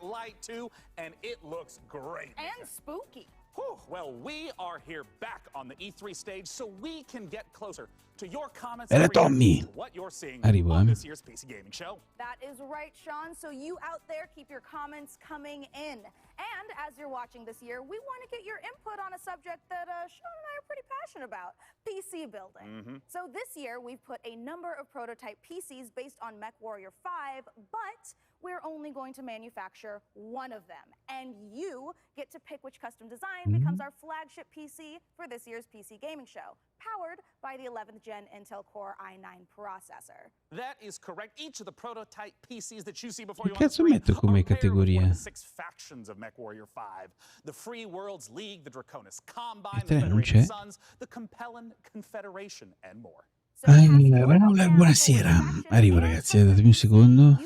light too, and it looks great. And spooky. Whew, well, we are here back on the E3 stage so we can get closer to your comments and Tommy. what you're seeing Arrivo, on this year's PC Gaming Show. That is right, Sean. So you out there, keep your comments coming in. And as you're watching this year, we want to get your input on a subject that Sean and I are pretty passionate about, PC building. So this year, we've put a number of prototype PCs based on MechWarrior 5, but we're only going to manufacture one of them. And you get to pick which custom design becomes our flagship PC for this year's PC Gaming Show, powered by the 11th Gen Intel Core i9 processor. That is correct. Each of the prototype PCs that you see before you Che on the cazzo screen metto come are paired with one of categoria? the 6 factions of MechWarrior 5. The Free Worlds League, the Draconis Combine, E tre the non Federated c'è? Suns, the Compellan Confederation, and more. Allora, buonasera. Arrivo ragazzi, datemi un secondo.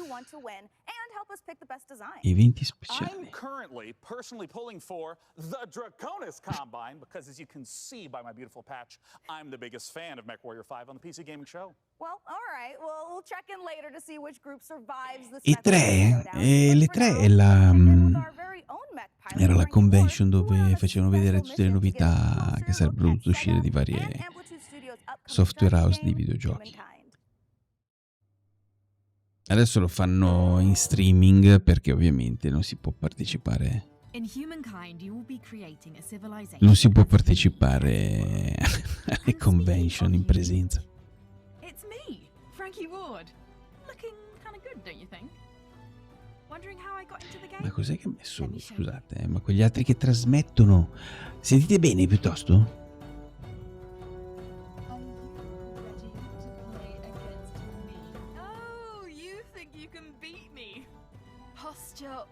Eventi speciali. I'm currently personally pulling for the Draconis Combine because, as you can see by my beautiful patch, I'm the biggest fan of MechWarrior 5 on the PC Gaming Show. Well, all right. Well, we'll check in later to see which group survives this E tre, le tre è la era la convention dove facevano vedere tutte le novità che sarebbero dovute uscire di varie software house di videogiochi. Adesso lo fanno in streaming perché ovviamente non si può partecipare. Non si può partecipare alle convention in presenza. Ma cos'è che ha messo? Scusate, ma quegli altri che trasmettono. Sentite bene piuttosto?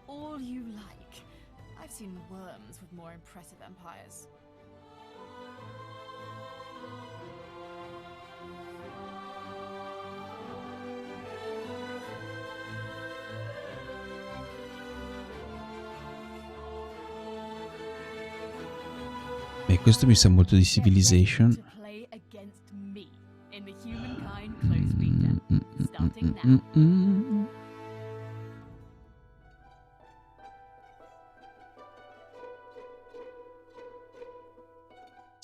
All you like. I've seen worms with more impressive empires. Beh, questo mi sa molto di Civilization. To play against me in the Humankind close beta, starting now.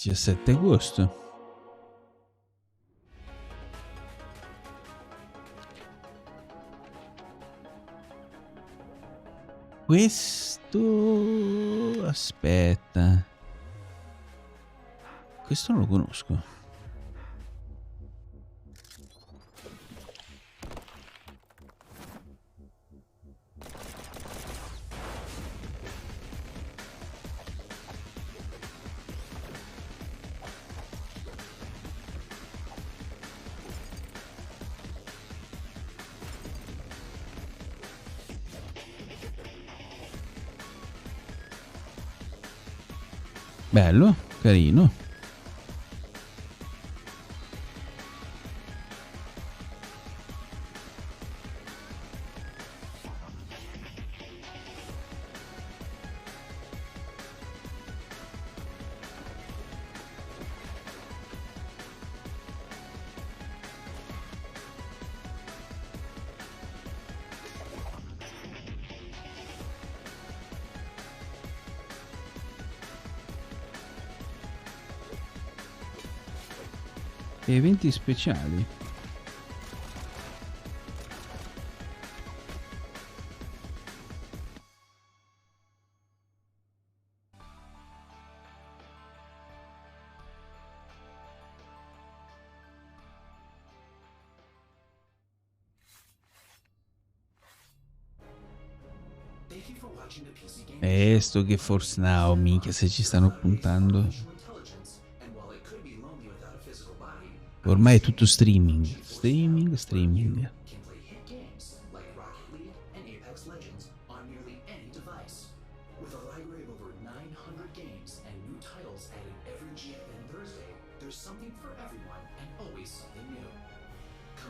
17 agosto. Questo... aspetta. Questo non lo conosco. Bello, carino. Eventi speciali. E sto che Force Now, minchia, se ci stanno puntando. Ormai è tutto streaming. Streaming.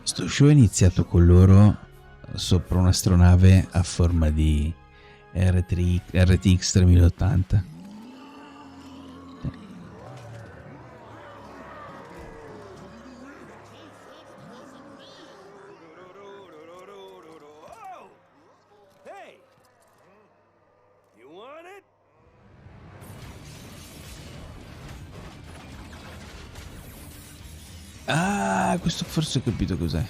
Sto show è iniziato con loro sopra un'astronave a forma di RTX 3080. Ah, questo forse ho capito cos'è.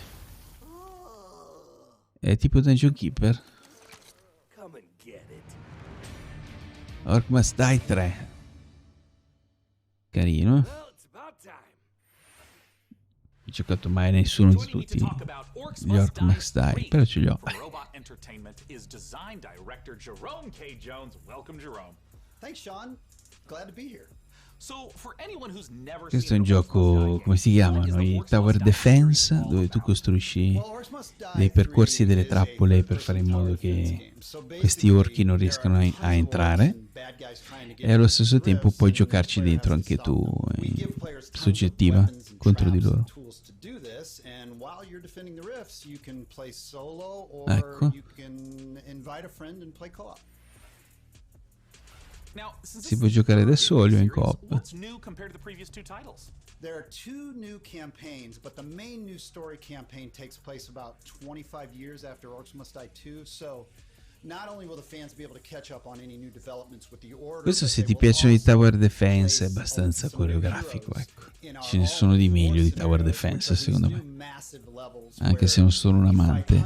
È tipo Dungeon Keeper. Orc Must Die 3. Carino. Non ho giocato mai nessuno di tutti gli Orc Must Die, però ce li ho. Entertainment is design director Jerome K. Jones. Welcome, Jerome. Thanks, Sean. Glad to be here. Questo è un gioco, come si chiamano? I Tower Defense, dove tu costruisci dei percorsi e delle trappole per fare in modo che questi orchi non riescano a entrare, e allo stesso tempo puoi giocarci dentro anche tu, in soggettiva, contro di loro. Ecco. Si può giocare da soli o in coop. There are 2 new campaigns, but the main new story campaign takes place about 25 years after Orcs Must Die 2, so not only will the fans be able to catch up on any new developments with the order. Questo, se ti piacciono i Tower Defense, è abbastanza coreografico, ecco. Ce ne sono di meglio di Tower Defense, secondo me. Anche se non sono un amante.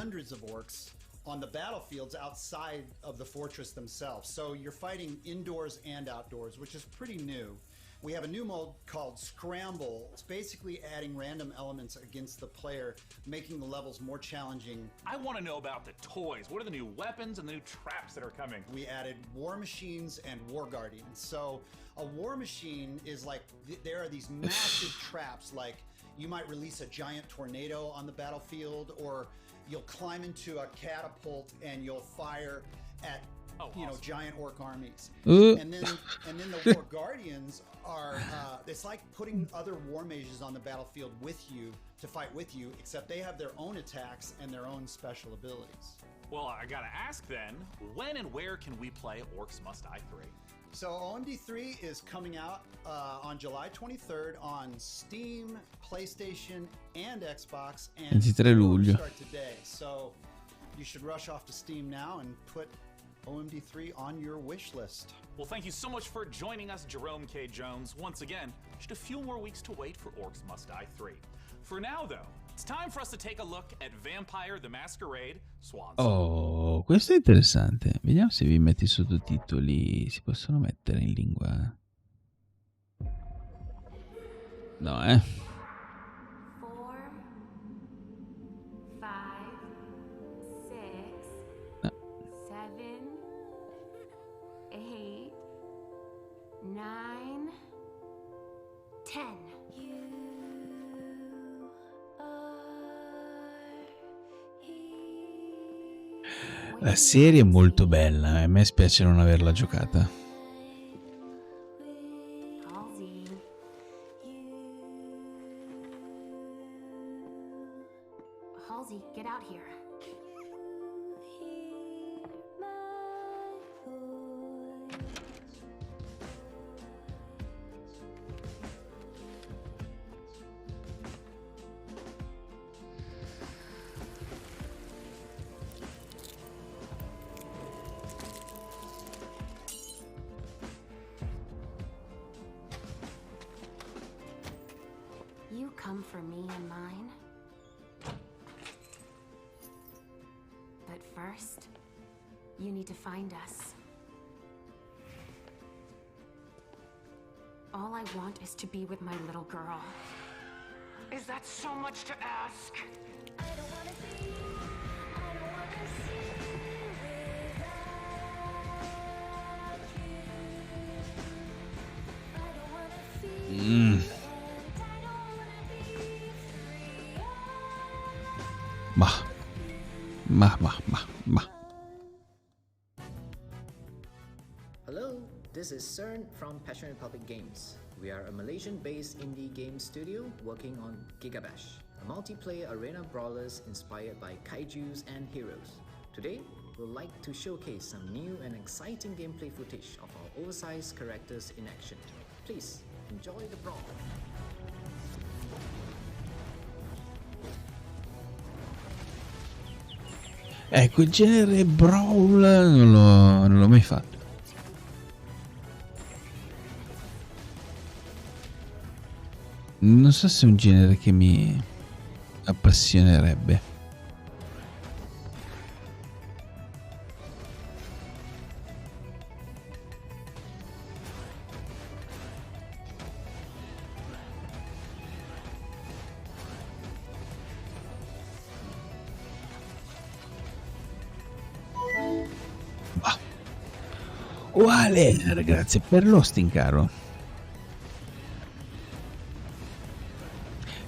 On the battlefields outside of the fortress themselves. So you're fighting indoors and outdoors, which is pretty new. We have a new mode called Scramble. It's basically adding random elements against the player, making the levels more challenging. I want to know about the toys. What are the new weapons and the new traps that are coming? We added war machines and war guardians. So a war machine is like, there are these massive traps, like you might release a giant tornado on the battlefield, or you'll climb into a catapult and you'll fire at giant orc armies. And then the war guardians are it's like putting other war mages on the battlefield with you to fight with you, except they have their own attacks and their own special abilities. Well, I gotta ask then, when and where can we play Orcs Must Die 3? So OMD3 is coming out on July 23rd on Steam, PlayStation, and Xbox, and 23 luglio. Start today. So you should rush off to Steam now and put OMD3 on your wish list. Well, thank you so much for joining us, Jerome K. Jones. Once again, just a few more weeks to wait for Orcs Must Die 3. For now, though, it's time for us to take a look at Vampire the Masquerade, Swan. Oh, questo è interessante. Vediamo se vi metti i sottotitoli. Si possono mettere in lingua? No, 4, 5, 6, No. 7, 8, 9, 10. La serie è molto bella, a me spiace non averla giocata. Halsey. Halsey, get out here. You come for me and mine. But first, you need to find us. All I want is to be with my little girl. Is that so much to ask? Ma. Hello, this is Cern from Passion Republic Games. We are a Malaysian-based indie game studio working on Gigabash, a multiplayer arena brawlers inspired by kaijus and heroes. Today, we'd like to showcase some new and exciting gameplay footage of our oversized characters in action. Please, enjoy the brawl. Ecco, il genere brawl non l'ho mai fatto. Non so se è un genere che mi appassionerebbe. Uguale, grazie per l'hosting, caro.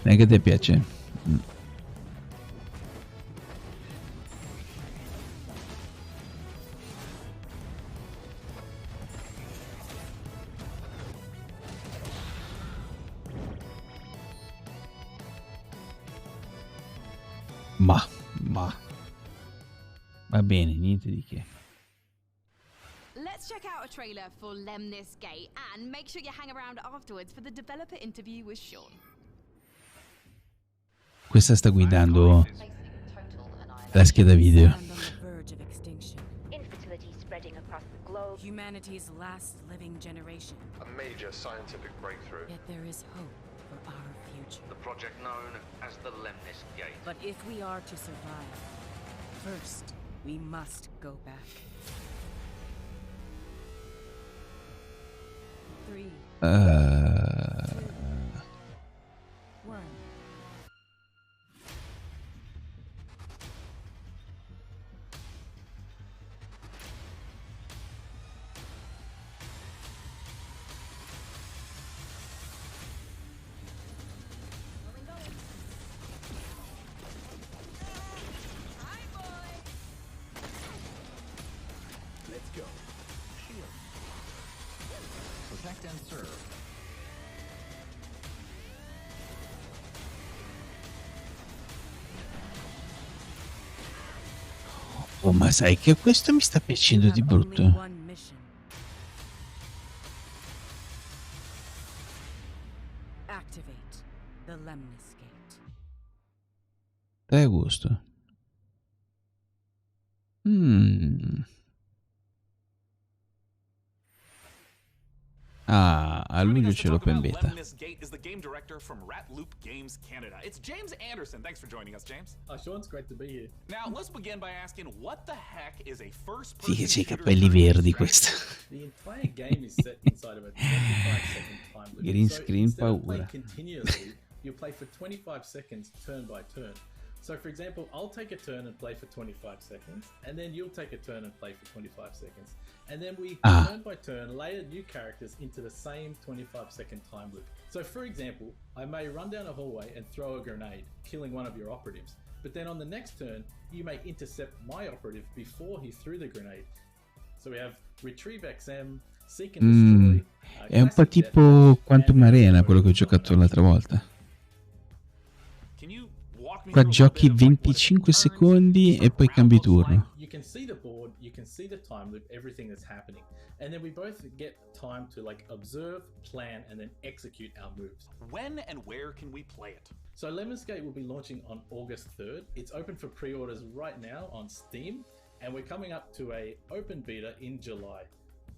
Neanche a te piace? Ma va bene, niente di che. Let's check out a trailer for Lemnis Gate and make sure you hang around afterwards for the developer interview with Sean. Questa sta guidando la scheda video. Infertility spreading across the globe. Humanity's last living generation. A major scientific breakthrough. Yet there is hope for our future. The project known as the Lemnis Gate. But if we are to survive, first we must go back. 3, 2, 1. Let's go. Shield. Protect and serve. Oh, ma sai che questo mi sta piacendo di brutto. Activate the Lemnis Gate. 3 agosto. Ah, a luglio c'è l'open beta. Lemnis Gate is the game director from Ratloop Games Canada. It's James Anderson. Thanks for joining us, James. Sean, it's great to be here. Now, let's begin by asking what the heck is a first-person Sì, che c'è i shooter capelli verdi questa. The entire game is set inside of a 25-second time limit. Green So screen instead of paura. playing continuously, you play for 25 seconds turn by turn. So for example, I'll take a turn and play for 25 seconds, and then you'll take a turn and play for 25 seconds. And then we turn by turn layer new characters into the same 25-second time loop. So for example, I may run down a hallway and throw a grenade, killing one of your operatives. But then on the next turn, you may intercept my operative before he threw the grenade. So we have retrieve XM, seek and destroy. È un po' tipo Quantum Arena, quello che ho giocato l'altra volta. Qua giochi 25 secondi e poi cambi turno. You can see the board, you can see the time loop, everything that's happening. And then we both get time to like observe, plan, and then execute our moves. When and where can we play it? So Lemnis Gate will be launching on August 3rd. It's open for pre-orders right now on Steam, and we're coming up to a open beta in July.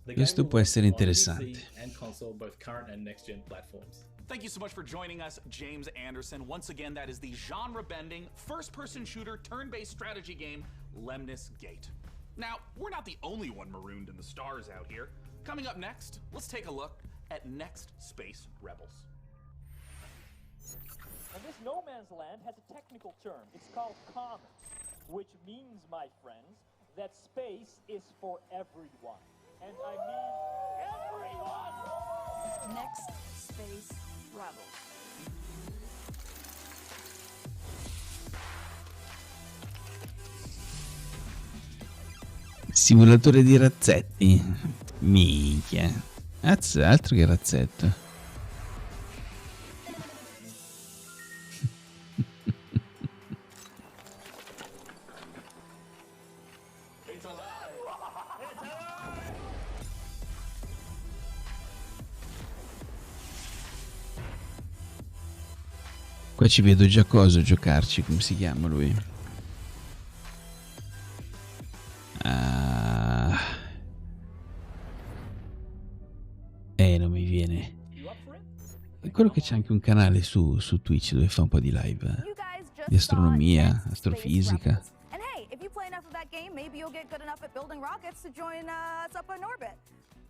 Questo può essere interessante. PC and console, both current and next-gen platforms. Thank you so much for joining us, James Anderson. Once again, that is the genre-bending, first-person shooter, turn-based strategy game, Lemnis Gate. Now, we're not the only one marooned in the stars out here. Coming up next, let's take a look at Next Space Rebels. And this no man's land has a technical term. It's called common, which means, my friends, that space is for everyone. And I mean everyone! Next Space Rebels. Simulatore di razzetti. Minchia. Altro che razzetto. Qua ci vedo già cosa giocarci, come si chiama lui? Non mi viene. È quello che c'è anche un canale su Twitch dove fa un po' di live di astronomia, astrofisica. And hey, if you play enough of that game, maybe you'll get good enough at building rockets to join us up in orbit.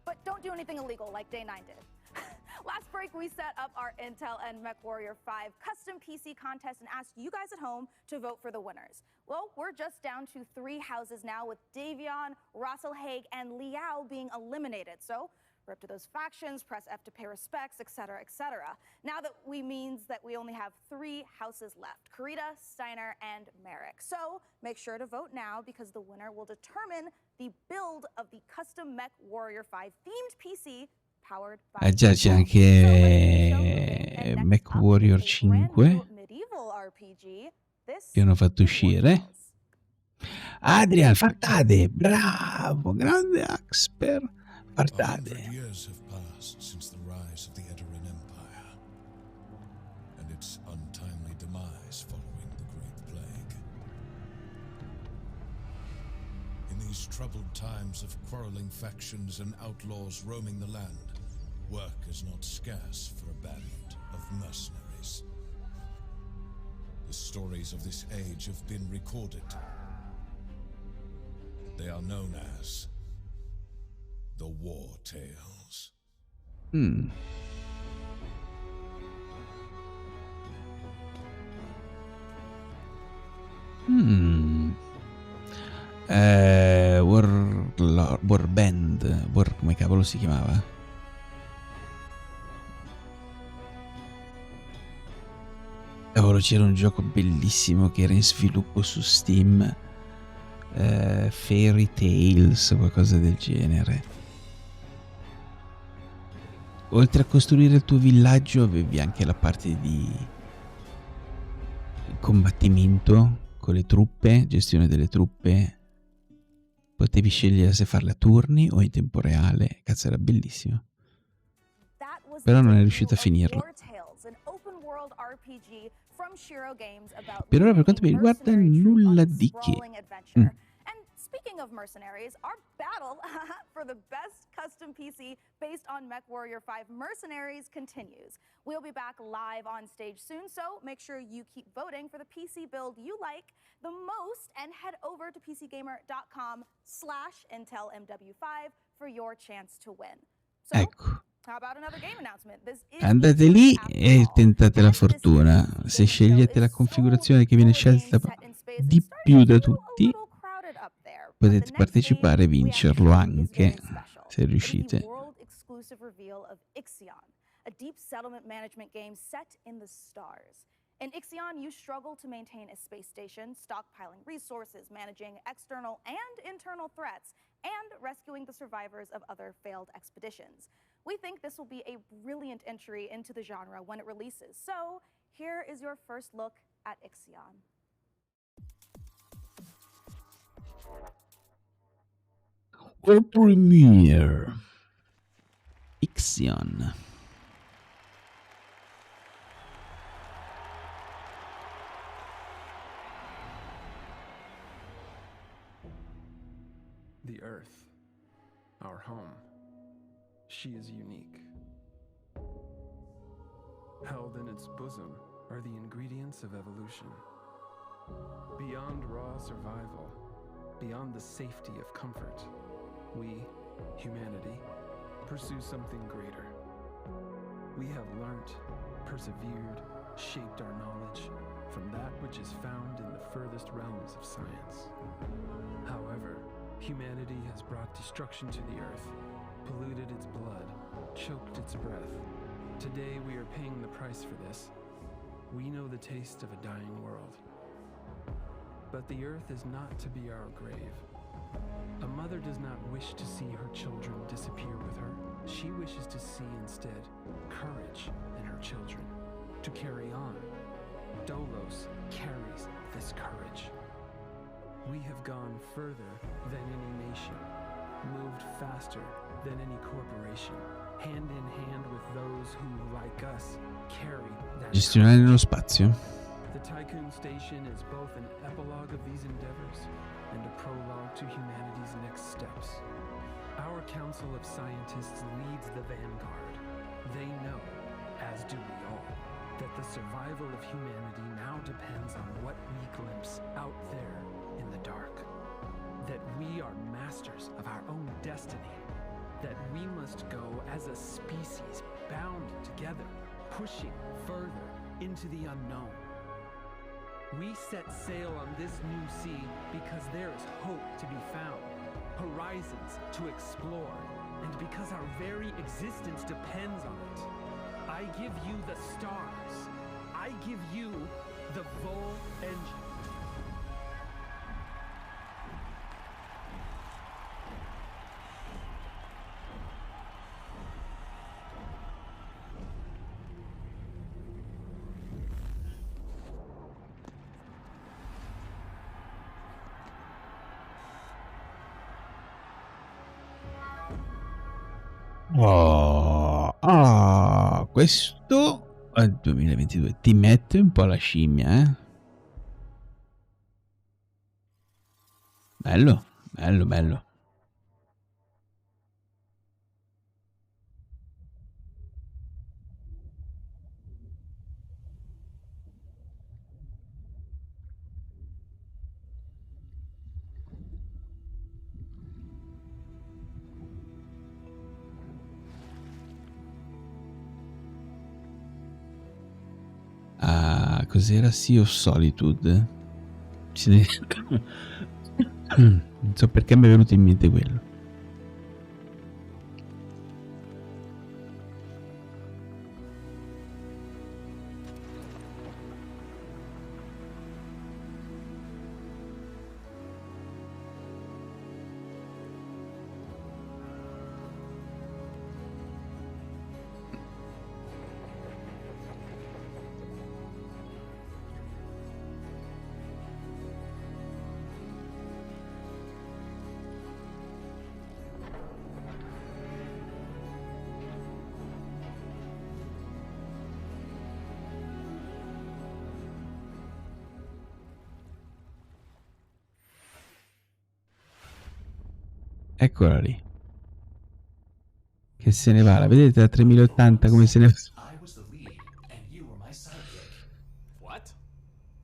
But don't do anything illegal like Day 9 did. Last break, we set up our Intel and MechWarrior 5 custom PC contest and asked you guys at home to vote for the winners. Well, we're just down to 3 houses now, with Davion, Rosselhaig, and Liao being eliminated. So we're up to those factions, press F to pay respects, etc., etc. Now that means that we only have 3 houses left: Karita, Steiner, and Merrick. So make sure to vote now, because the winner will determine the build of the custom MechWarrior 5 themed PC. Già c'è anche MechWarrior 5 che hanno fatto uscire. Adrian, Fartade, bravo, grande Axper, Fartade. 100 years have passed since the rise of the Edoran Empire and its untimely demise following the Great Plague. In these troubled times of quarreling factions and outlaws roaming the land, work is not scarce for a band of mercenaries. The stories of this age have been recorded. They are known as the WarTales. Warband, come cavolo si chiamava? Cavolo, c'era un gioco bellissimo che era in sviluppo su Steam, Fairy Tales, qualcosa del genere. Oltre a costruire il tuo villaggio avevi anche la parte di combattimento con le truppe, gestione delle truppe. Potevi scegliere se farle a turni o in tempo reale. Cazzo, era bellissimo. Però non è riuscito a finirlo. Per ora, per quanto mi riguarda, nulla di che. Speaking of mercenaries, our battle for the best custom PC based on MechWarrior 5 Mercenaries continues. We'll be back live on stage soon, so make sure you keep voting for the PC build you like the most and head over to pcgamer.com/IntelMW5 for your chance to win. So, ecco. How about another game announcement? This is Andate lì e tentate la fortuna. Se scegliete la configurazione che viene scelta di più da tutti, potete partecipare e vincerlo anche, se riuscite. A deep settlement management game set in the stars. In Ixion, you struggle to maintain a space station, stockpiling resources, managing external and internal threats, and rescuing the survivors of other failed expeditions. We think this will be a brilliant entry into the genre when it releases. So, here is your first look at Ixion. World Premiere Ixion. The Earth, our home, she is unique. Held in its bosom are the ingredients of evolution. Beyond raw survival, beyond the safety of comfort, we, humanity, pursue something greater. We have learnt, persevered, shaped our knowledge from that which is found in the furthest realms of science. However, humanity has brought destruction to the earth, polluted its blood, choked its breath. Today we are paying the price for this. We know the taste of a dying world. But the earth is not to be our grave. A mother does not wish to see her children disappear with her. She wishes to see instead courage in her children, to carry on. Dolos carries this courage. We have gone further than any nation, moved faster than any corporation, hand in hand with those who, like us, carry that Gestionare nello spazio. The Tycoon Station is both an epilogue of these endeavors and a prologue to humanity's next steps. Our Council of Scientists leads the vanguard. They know, as do we all, that the survival of humanity now depends on what we glimpse out there in the dark. That we are masters of our own destiny. That we must go as a species bound together, pushing further into the unknown. We set sail on this new sea because there is hope to be found, horizons to explore, and because our very existence depends on it. I give you the stars. I give you the Vol engine. Questo al 2022 ti mette un po' la scimmia, eh? Bello, bello, bello. Ah, cos'era Sea of Solitude? Non so perché mi è venuto in mente quello. Eccola lì. Che se ne va, la vedete da 3080 come se ne va? What?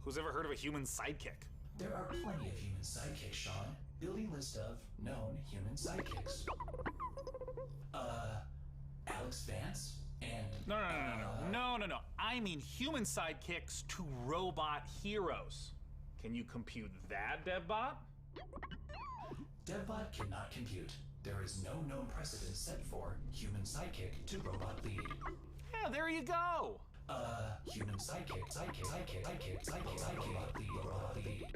Who's ever heard of a human sidekick? There are plenty of human sidekicks, Sean. Building list of known human sidekicks. Alex Vance and... No. I mean human sidekicks to robot heroes. Can you compute that, DevBot? DevBot cannot compute. There is no known precedent set for human sidekick to robot lead. Yeah, there you go. Human sidekick, robot lead.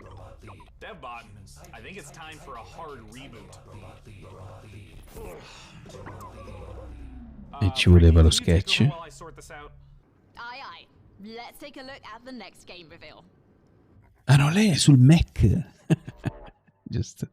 DevBot, I think it's time for a hard reboot. E ci voleva lo sketch. Aye. Let's take a look at the next game reveal. Ah no, lei è sul Mac. Giusto.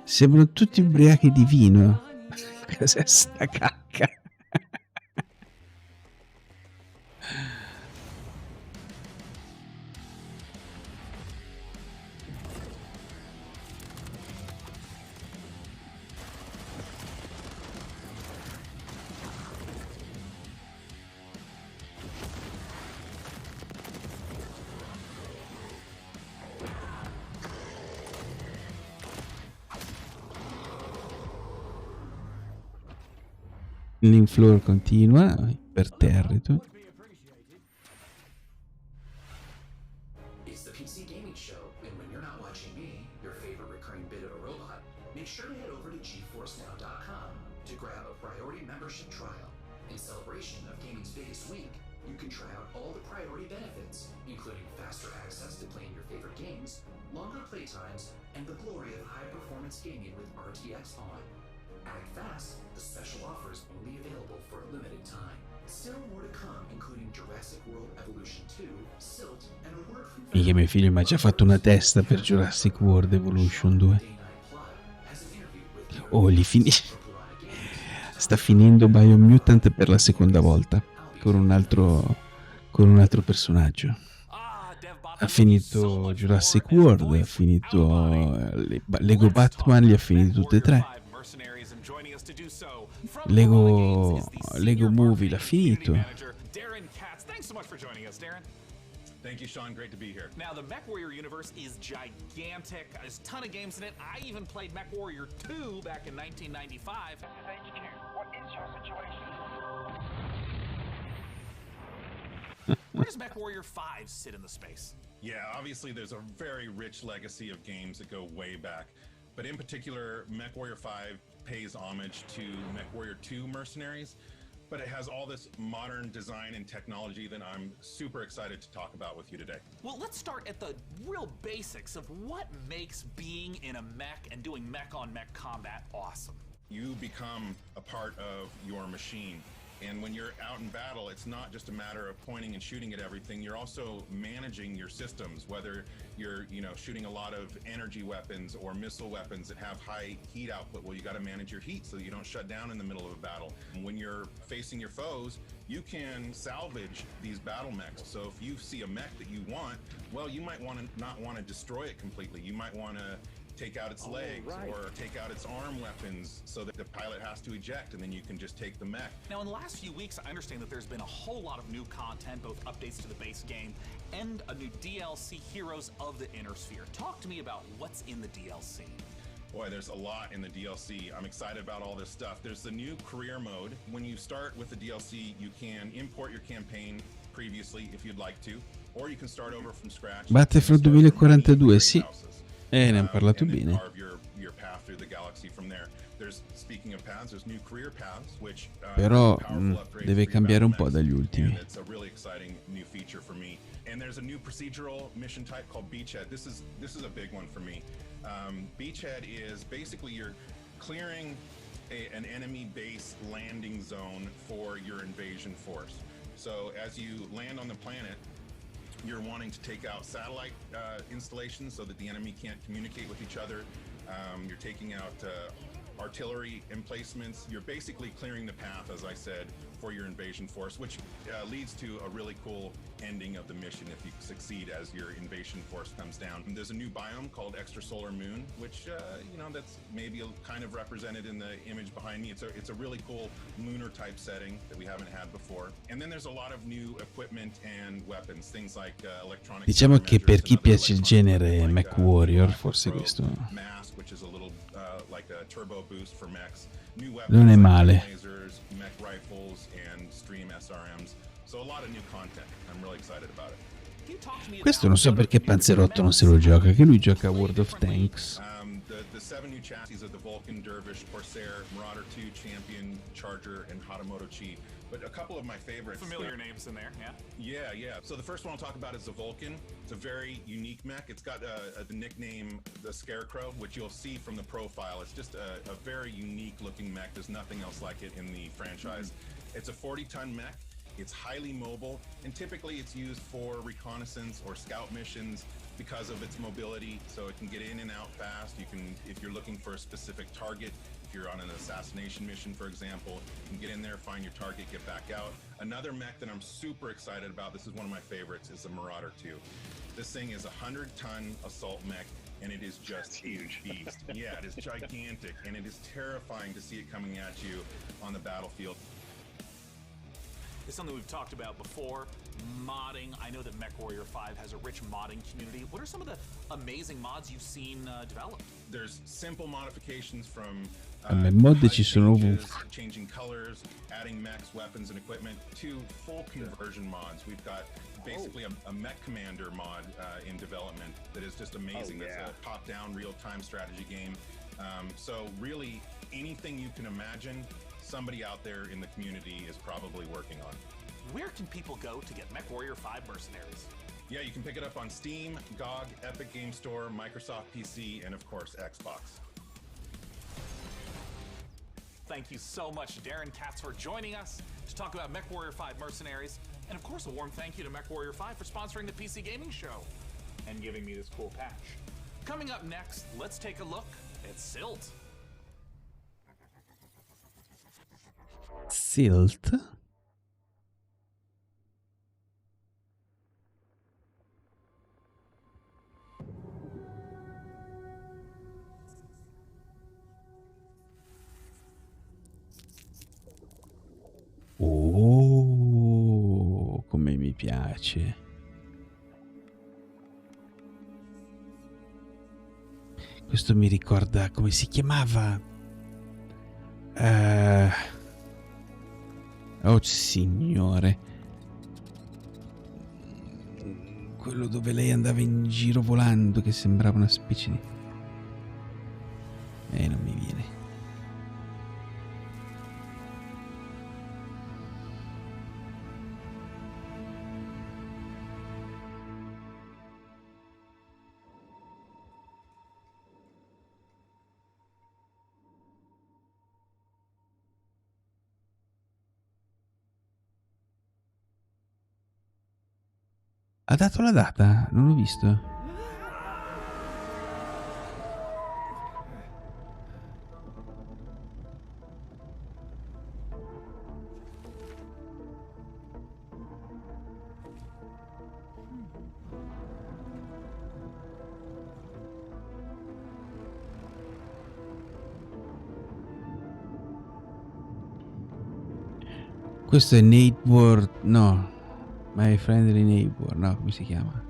Sembrano tutti ubriachi di vino. Cos'è sta cacca? L'infloor continua, imperterrito. It's the PC Game make sure to head over to GeForceNow.com to grab a priority membership trial. In celebration of gaming's biggest week, you can try out all the priority benefits, including faster access to playing your favorite games, longer playtimes, and the glory of high-performance gaming with RTX on. Act fast, the special offer is only available for a limited time. Still more to come, including Jurassic World Evolution 2, Silt, and a word from Mica mio figlio mi ha già fatto una testa per Jurassic World Evolution 2. Oh, sta finendo Biomutant per la seconda volta con un altro personaggio. Ha finito Jurassic World, ha finito Lego Batman, li ha finiti tutti e tre. Lego Movie l'ha finito. Thank you, Sean. Great to be here. Now, the MechWarrior universe is gigantic. There's a ton of games in it. I even played MechWarrior 2 back in 1995. This is HQ. What is your situation? Where does MechWarrior 5 sit in the space? Yeah, obviously there's a very rich legacy of games that go way back. But in particular, MechWarrior 5 pays homage to MechWarrior 2 Mercenaries. But it has all this modern design and technology that I'm super excited to talk about with you today. Well, let's start at the real basics of what makes being in a mech and doing mech-on-mech combat awesome. You become a part of your machine. And when you're out in battle, it's not just a matter of pointing and shooting at everything. You're also managing your systems, whether you're, shooting a lot of energy weapons or missile weapons that have high heat output. Well, you got to manage your heat so that you don't shut down in the middle of a battle. And when you're facing your foes, you can salvage these battle mechs. So if you see a mech that you want, well, you might not want to destroy it completely. You might want to take out its legs or take out its arm weapons so that the pilot has to eject, and then you can just take the mech. Now, in the last few weeks, I understand that there's been a whole lot of new content, both updates to the base game and a new DLC, Heroes of the Inner Sphere. Talk to me about what's in the DLC. Boy, there's a lot in the DLC. I'm excited about all this stuff. There's the new career mode. When you start with the DLC, you can import your campaign previously if you'd like to, or you can start over from scratch. Battlefield 2042, sì. Ne hanno parlato bene. Però deve cambiare un po' dagli ultimi. And there's a new procedural mission type called Beachhead. This is a big one for me. Beachhead is basically you're clearing an enemy base landing zone for your invasion force. So as you land on the planet, you're wanting to take out satellite installations so that the enemy can't communicate with each other. You're taking out artillery emplacements. You're basically clearing the path, as I said, for your invasion force, which leads to a really cool ending of the mission if you succeed as your invasion force comes down. And there's a new biome called Extrasolar Moon, which that's maybe kind of represented in the image behind me. It's a really cool lunar type setting that we haven't had before. And then there's a lot of new equipment and weapons, things like electronic. Diciamo che per chi piace il genere MechWarrior, forse questo Mask, which is a little like a turbo boost for mechs. New weapons, non è male. Lasers, mech rifles, and stream SRMs. So a lot of new content. I'm really excited about it. Questo non so perché Panzerotto non se lo gioca, che lui gioca a World of Tanks. The 7 new chassis of the Vulcan, Dervish, Corsair, Marauder 2, Champion, Charger, and Hatamoto Chi. But a couple of my favorites. Familiar names in there, yeah? Yeah. So the first one I'll talk about is the Vulcan. It's a very unique mech. It's got the nickname the Scarecrow, which you'll see from the profile. It's just a very unique looking mech. There's nothing else like it in the franchise. It's a 40-ton mech. It's highly mobile, and typically it's used for reconnaissance or scout missions because of its mobility, so it can get in and out fast. You can, if you're looking for a specific target, if you're on an assassination mission, for example, you can get in there, find your target, get back out. Another mech that I'm super excited about, this is one of my favorites, is the Marauder 2. This thing is a 100-ton assault mech, and it is just a beast. Yeah, it is gigantic, and it is terrifying to see it coming at you on the battlefield. It's something we've talked about before, modding. I know that MechWarrior 5 has a rich modding community. What are some of the amazing mods you've seen developed? There's simple modifications from mod ci sono ovunque. changing colors, adding mechs, weapons, and equipment, to full conversion mods. We've got basically a mech commander mod in development that is just amazing. It's a top-down real-time strategy game. So really, anything you can imagine, somebody out there in the community is probably working on. Where can people go to get MechWarrior 5 Mercenaries? Yeah, you can pick it up on Steam, GOG, Epic Game Store, Microsoft PC, and of course, Xbox. Thank you so much, Darren Katz, for joining us to talk about MechWarrior 5 Mercenaries. And of course, a warm thank you to MechWarrior 5 for sponsoring the PC Gaming Show and giving me this cool patch. Coming up next, let's take a look at Silt. Silt? Oh, come mi piace. Questo mi ricorda, come si chiamava? Oh signore. Quello dove lei andava in giro volando, che sembrava una specie di... non mi viene. Ha dato la data? Non l'ho visto. Questo è Neighbor... no. My Friendly Neighbor, no, come si chiama?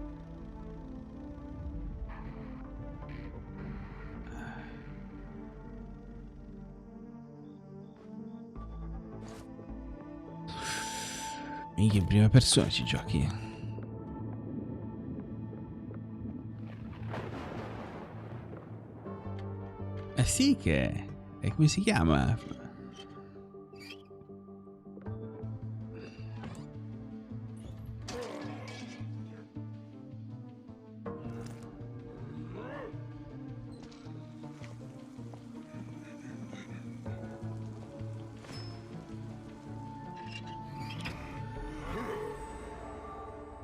Minchia, in prima persona ci giochi. Sì che... e come si chiama?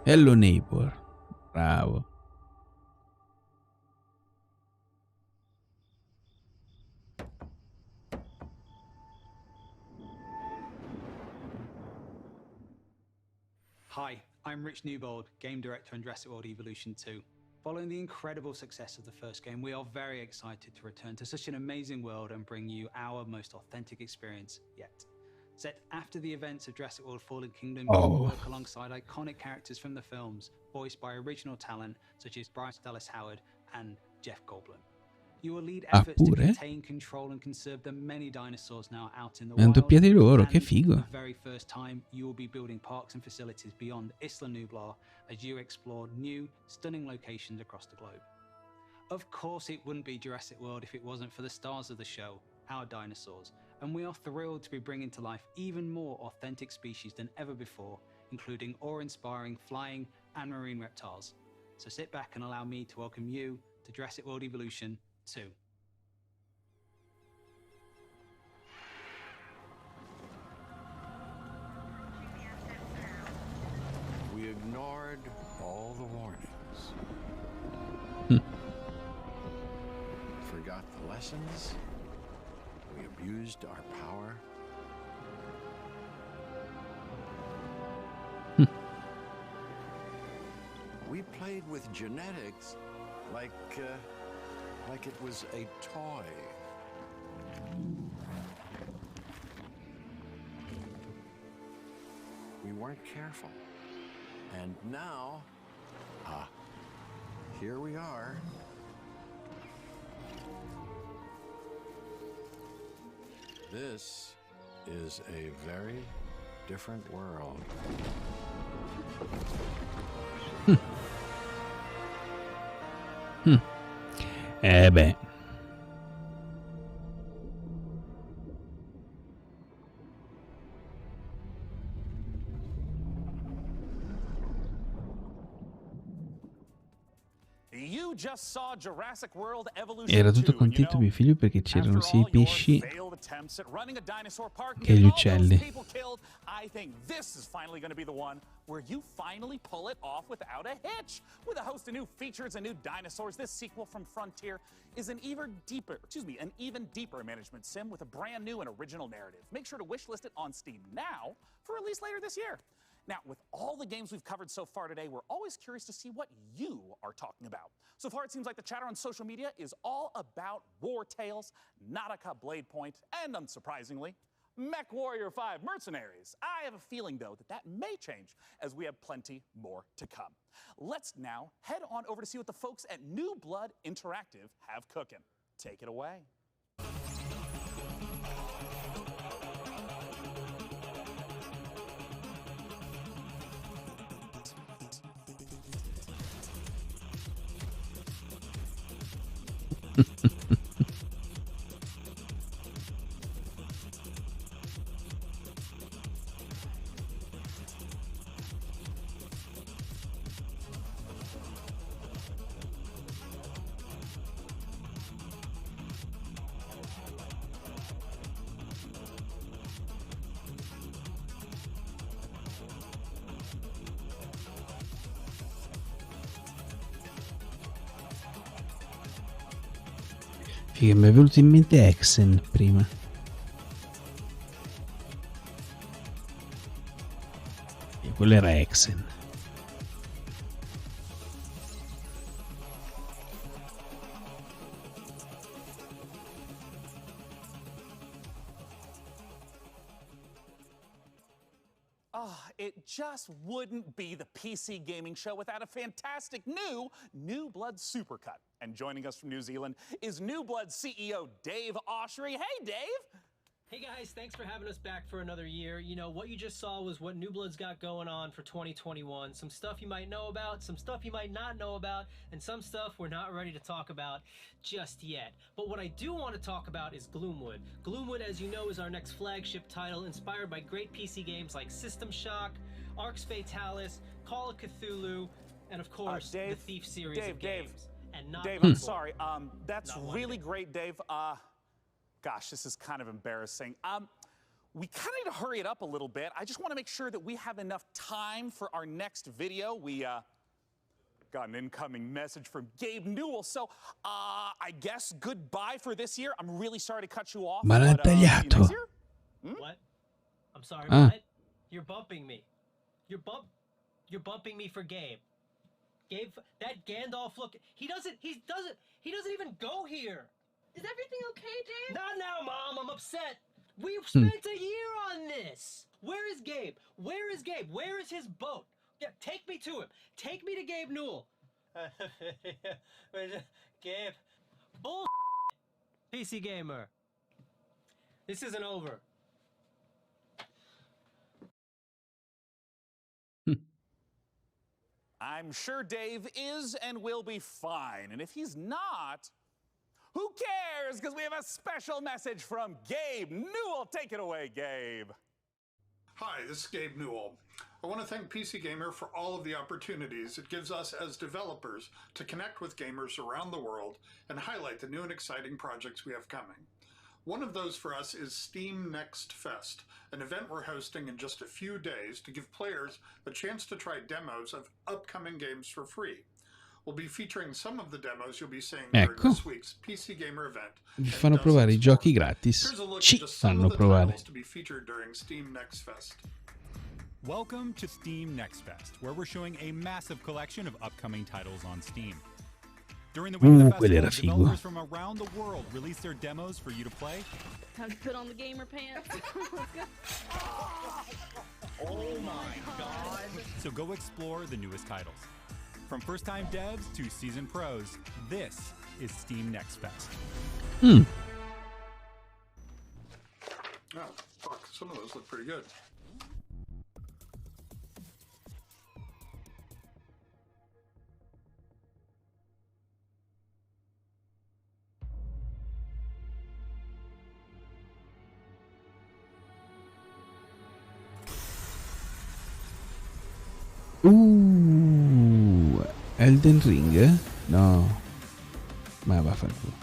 Hello Neighbor, bravo. Hi, I'm Rich Newbold, Game Director on Jurassic World Evolution 2. Following the incredible success of the first game, we are very excited to return to such an amazing world and bring you our most authentic experience yet. Set after the events of Jurassic World Fallen Kingdom, you will work alongside iconic characters from the films, voiced by original talent such as Bryce Dallas Howard and Jeff Goldblum. You will lead efforts to contain, control and conserve the many dinosaurs now out in the wild. Doppiati loro, che figo. For the very first time, you will be building parks and facilities beyond Isla Nublar as you explore new, stunning locations across the globe. Of course, it wouldn't be Jurassic World if it wasn't for the stars of the show, our dinosaurs, and we are thrilled to be bringing to life even more authentic species than ever before, including awe-inspiring flying and marine reptiles. So sit back and allow me to welcome you to Jurassic World Evolution 2. We ignored all the warnings. Forgot the lessons. We abused our power. We played with genetics like it was a toy. We weren't careful. And now, here we are. This is a very different world. Beh. Era tutto contento mio figlio perché c'erano sia i pesci che gli uccelli. I think this is finally going to be the one where you finally pull it off without a hitch. With a host of new features and new dinosaurs, this sequel from Frontier is an even deeper management sim with a brand new and original narrative. Make sure to wishlist it on Steam now for release later this year. Now, with all the games we've covered so far today, we're always curious to see what you are talking about. So far, it seems like the chatter on social media is all about WarTales, Nautica Blade Point, and unsurprisingly, Mech Warrior 5 Mercenaries. I have a feeling, though, that may change as we have plenty more to come. Let's now head on over to see what the folks at New Blood Interactive have cooking. Take it away. Figa, mi è venuto in mente Exen prima. E quello era Exen. It just wouldn't be the PC gaming show without a fantastic New Blood Supercut. And joining us from New Zealand is New Blood CEO Dave Oshry. Hey, Dave! Hey guys, thanks for having us back for another year. You know, what you just saw was what New Blood's got going on for 2021. Some stuff you might know about, some stuff you might not know about, and some stuff we're not ready to talk about just yet. But what I do want to talk about is Gloomwood. Gloomwood, as you know, is our next flagship title inspired by great PC games like System Shock, Arcs Fatalis, Call of Cthulhu, and of course, the Thief series of games. And not Dave, I'm sorry. That's really great, Dave. Gosh, this is kind of embarrassing. We kind of need to hurry it up a little bit. I just want to make sure that we have enough time for our next video. We got an incoming message from Gabe Newell. So, I guess goodbye for this year. I'm really sorry to cut you off. Ma l'ha tagliato. What? I'm sorry, what? You're bumping me. You're bumping me for Gabe. Gabe, that Gandalf look, he doesn't even go here. Is everything okay, Dave? Not now, Mom. I'm upset. We've spent a year on this. Where is Gabe? Where is Gabe? Where is his boat? Yeah, take me to him. Take me to Gabe Newell. Gabe. Bull. PC Gamer. This isn't over. I'm sure Dave is and will be fine. And if he's not, who cares? Because we have a special message from Gabe Newell. Take it away, Gabe. Hi, this is Gabe Newell. I want to thank PC Gamer for all of the opportunities it gives us as developers to connect with gamers around the world and highlight the new and exciting projects we have coming. One of those for us is Steam Next Fest, an event we're hosting in just a few days to give players a chance to try demos of upcoming games for free. We'll be featuring some of the demos you'll be seeing during this week's PC Gamer event. Vi fanno provare I giochi gratis. Ci fanno provare. To be featured during Steam Next Fest. Welcome to Steam Next Fest, where we're showing a massive collection of upcoming titles on Steam. During the week of the festival, developers from around the world release their demos for you to play. Time to put on the gamer pants. Oh my god! So go explore the newest titles. From first-time devs to seasoned pros, this is Steam Next Fest. Oh, fuck. Some of those look pretty good. Elden Ring? No, ma vaffanculo.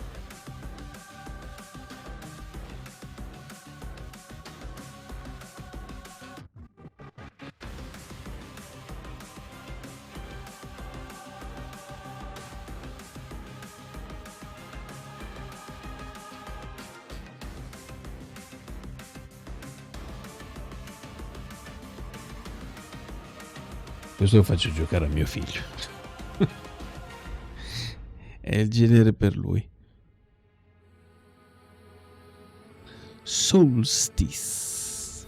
Questo lo faccio giocare a mio figlio. È il genere per lui. Solstice.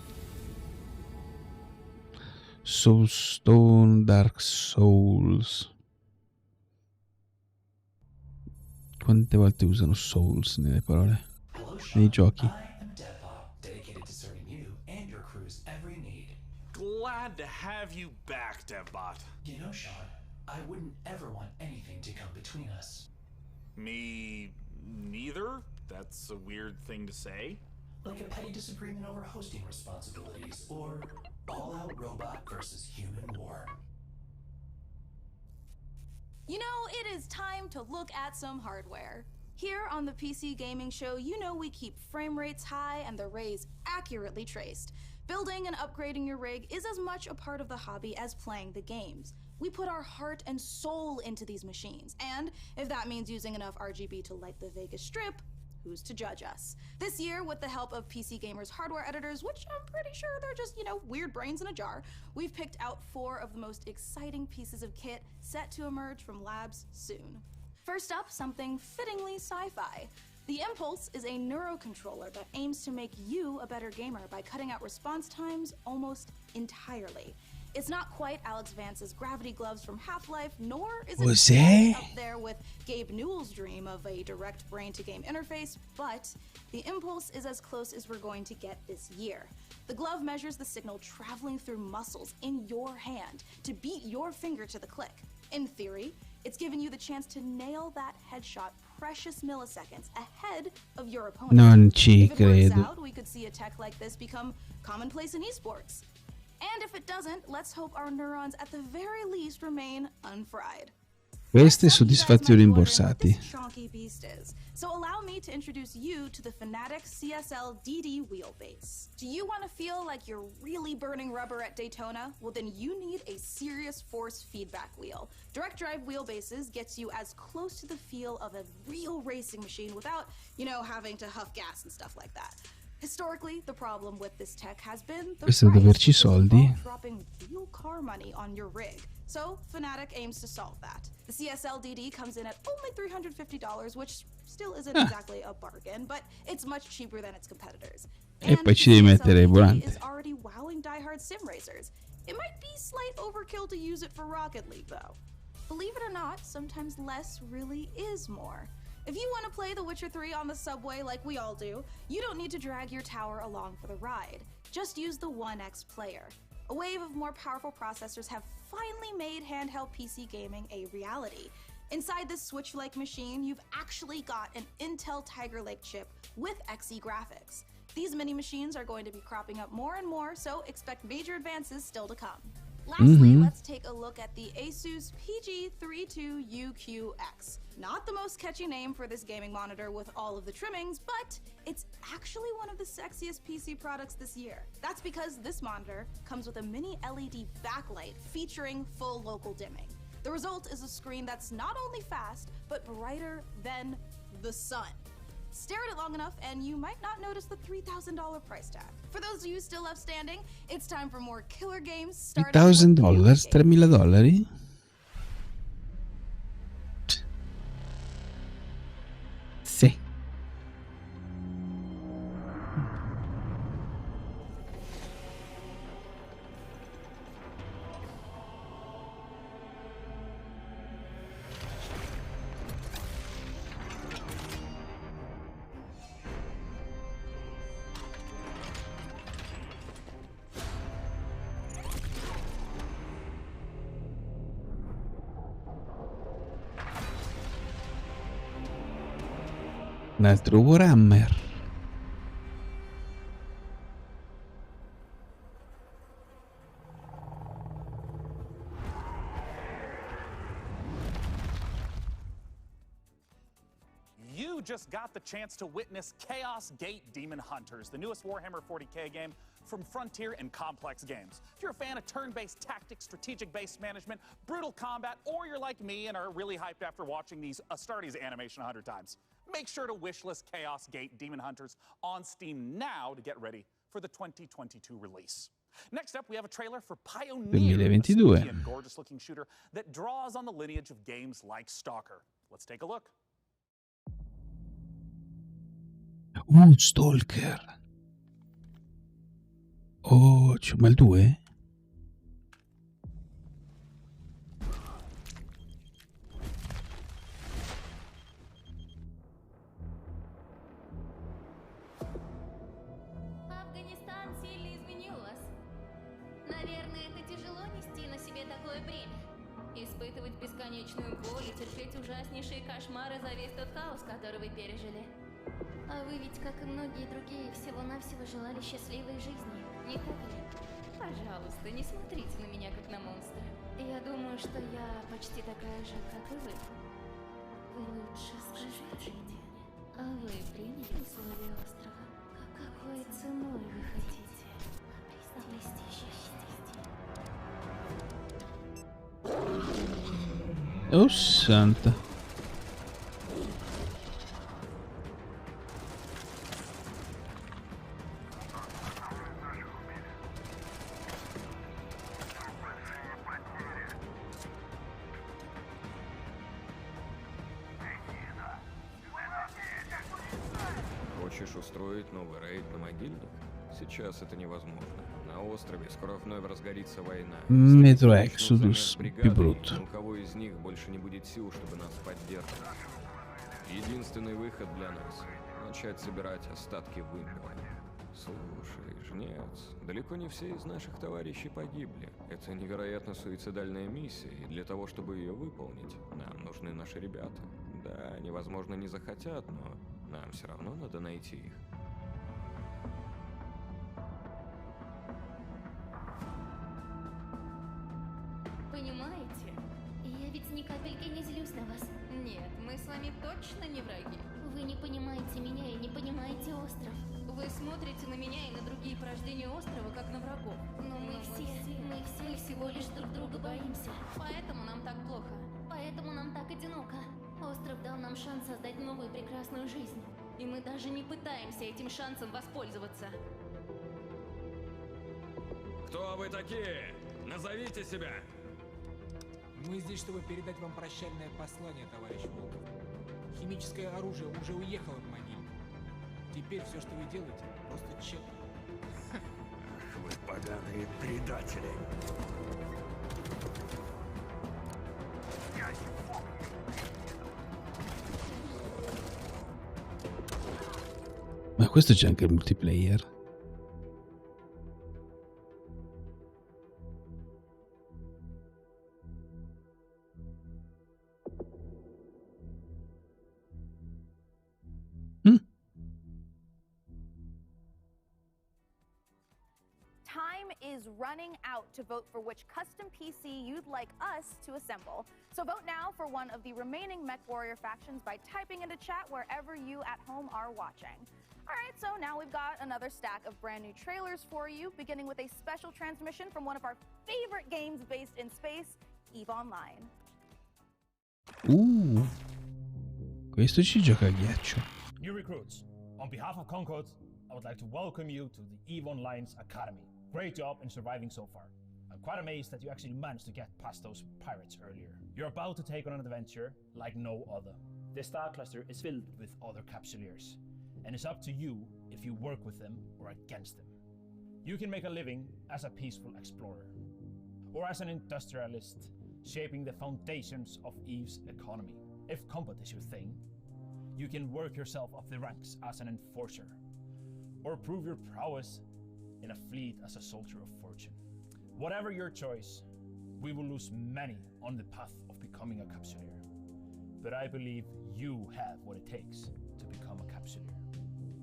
Soulstone, Dark Souls. Quante volte usano Souls nelle parole? Nei giochi. Glad to have you back, DevBot. You know, Sean, I wouldn't ever want anything to come between us. Me neither? That's a weird thing to say. Like a petty disagreement over hosting responsibilities, or all-out robot versus human war. You know, it is time to look at some hardware. Here on the PC Gaming Show, you know we keep frame rates high and the rays accurately traced. Building and upgrading your rig is as much a part of the hobby as playing the games. We put our heart and soul into these machines, and if that means using enough RGB to light the Vegas Strip, who's to judge us? This year, with the help of PC Gamer's hardware editors, which I'm pretty sure they're just, you know, weird brains in a jar, we've picked out 4 of the most exciting pieces of kit set to emerge from labs soon. First up, something fittingly sci-fi. The Impulse is a neurocontroller that aims to make you a better gamer by cutting out response times almost entirely. It's not quite Alex Vance's gravity gloves from Half-Life, nor is it up there with Gabe Newell's dream of a direct brain-to-game interface, but the Impulse is as close as we're going to get this year. The glove measures the signal traveling through muscles in your hand to beat your finger to the click. In theory, it's giving you the chance to nail that headshot precious milliseconds ahead of your opponent. Non ci if it works credo. out, we could see a tech like this become commonplace in esports. And if it doesn't, let's hope our neurons at the very least remain unfried. Queste soddisfazioni rimborsati. Chonky beast is. So allow me to introduce you to the Fanatec CSL DD wheelbase. Do you want to feel like you're really burning rubber at Daytona? Well, then you need a serious force feedback wheel. Direct drive wheelbases gets you as close to the feel of a real racing machine without, you know, having to huff gas and stuff like that. Historically, the problem with this tech has been the Questo deve averci soldi. dropping real car money on your rig. So Fanatec aims to solve that. The CSL DD comes in at only $350, which still isn't exactly a bargain, but it's much cheaper than its competitors. E poi ci devi mettere il volante. Is already wowing diehard sim racers. It might be slight overkill to use it for Rocket League, though. Believe it or not, sometimes less really is more. If you want to play The Witcher 3 on the subway like we all do, you don't need to drag your tower along for the ride. Just use the 1X player. A wave of more powerful processors have finally made handheld PC gaming a reality. Inside this Switch-like machine, you've actually got an Intel Tiger Lake chip with Xe graphics. These mini machines are going to be cropping up more and more, so expect major advances still to come. Lastly, let's take a look at the Asus PG32UQX. Not the most catchy name for this gaming monitor with all of the trimmings, but it's actually one of the sexiest PC products this year. That's because this monitor comes with a mini LED backlight featuring full local dimming. The result is a screen that's not only fast, but brighter than the sun. Stare at it long enough and you might not notice the $3,000 price tag. For those of you still left standing, it's time for more killer games starting $3,000? $3.000? Sì. Un altro Warhammer. You just got the chance to witness Chaos Gate Demon Hunters, the newest Warhammer 40k game from Frontier and Complex Games. If you're a fan of turn-based tactics, strategic-based management, brutal combat, or you're like me and are really hyped after watching these Astartes animation 100 times, make sure to wishlist Chaos Gate Demon Hunters on Steam now to get ready for the 2022 release. Next up, we have a trailer for Pioneer, a spooky and gorgeous-looking shooter that draws on the lineage of games like Stalker. Let's take a look. Stalker. Oh, ma il 2? Афганистан сильно изменил вас. Наверное, это тяжело нести на себе такое бремя. Испытывать бесконечную боль и терпеть ужаснейшие кошмары за весь тот хаос, который вы пережили. А вы ведь, как и многие другие, всего-навсего желали счастливой жизни, не так ли? Пожалуйста, не смотрите на меня, как на монстра. Я думаю, что я почти такая же, как и вы. Вы лучше скажите мне, а вы приняли условия острова? Какой ценой вы хотите обрести счастье? Oh, santa. Хочешь устроить новый рейд на могильник? Сейчас это невозможно. На острове скоро вновь разгорится война. Metro Exodus più brutto. У кого из них больше не будет сил, чтобы нас поддерживать. Единственный выход для нас — начать собирать остатки вымпела. Слушай, жнец, далеко не все из наших товарищей погибли. Это невероятно суицидальная миссия, и для того, чтобы ее выполнить, нам нужны наши ребята. Да, они, возможно, не захотят, но нам все равно надо найти их. Понимаете? Я ведь ни капельки не злюсь на вас. Нет, мы с вами точно не враги. Вы не понимаете меня и не понимаете остров. Вы смотрите на меня и на другие порождения острова, как на врагов. Но мы все всего лишь друг друга боимся. Поэтому нам так плохо. Поэтому нам так одиноко. Остров дал нам шанс создать новую прекрасную жизнь. И мы даже не пытаемся этим шансом воспользоваться. Кто вы такие? Назовите себя! Мы здесь, чтобы передать вам прощальное послание, товарищ Волков. Химическое оружие уже уехало в могилу. Теперь все, что вы делаете, просто тщетно. Ах, вы поганые предатели! Ma questo c'è anche il multiplayer. Time is running out to vote for which custom PC you'd like us to assemble. So vote now for one of the remaining Mech Warrior factions by typing into chat wherever you at home are watching. All right, so now we've got another stack of brand new trailers for you, beginning with a special transmission from one of our favorite games based in space, EVE Online. Questo ci gioca a ghiaccio. New recruits, on behalf of Concord, I would like to welcome you to the EVE Online's Academy. Great job in surviving so far. I'm quite amazed that you actually managed to get past those pirates earlier. You're about to take on an adventure like no other. The star cluster is filled with other capsuleers, and it's up to you if you work with them or against them. You can make a living as a peaceful explorer, or as an industrialist, shaping the foundations of EVE's economy. If combat is your thing, you can work yourself up the ranks as an enforcer, or prove your prowess in a fleet as a soldier of fortune. Whatever your choice, we will lose many on the path of becoming a capsuleer. But I believe you have what it takes to become a capsuleer.